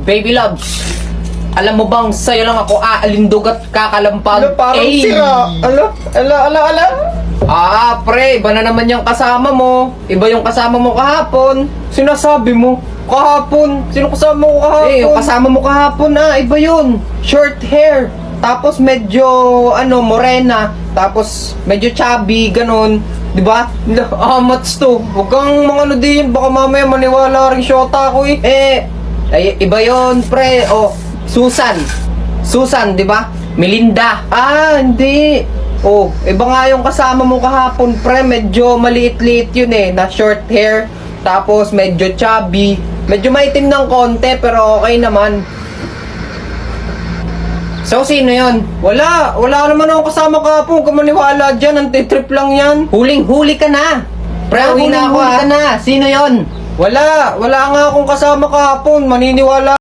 Baby loves, alam mo bang sa'yo lang ako aalindog at kakalampag? Parang sira. Ala. Pre, iba na naman yung kasama mo. Iba yung kasama mo kahapon. Sinasabi mo, kahapon. Sino kasama mo kahapon? Yung kasama mo kahapon iba yun. Short hair. Tapos medyo, morena. Tapos medyo chubby, ganun. Diba? Mats to. Huwag kang mga din. Baka mamaya maniwala rin syota ko Ay, iba yun, pre. Susan, di ba? Melinda. Hindi. Iba nga yung kasama mo kahapon, pre. Medyo maliit-liit yun na short hair. Tapos medyo chubby. Medyo maitim ng konti, pero okay naman. So, sino yun? Wala naman akong kasama kahapon. Huwag ka maniwala dyan. Antitrip lang yan. Huling-huli ka na. Pre, huling-huli ka na. Sino yun? Wala nga akong kasama kahapon. Maniniwala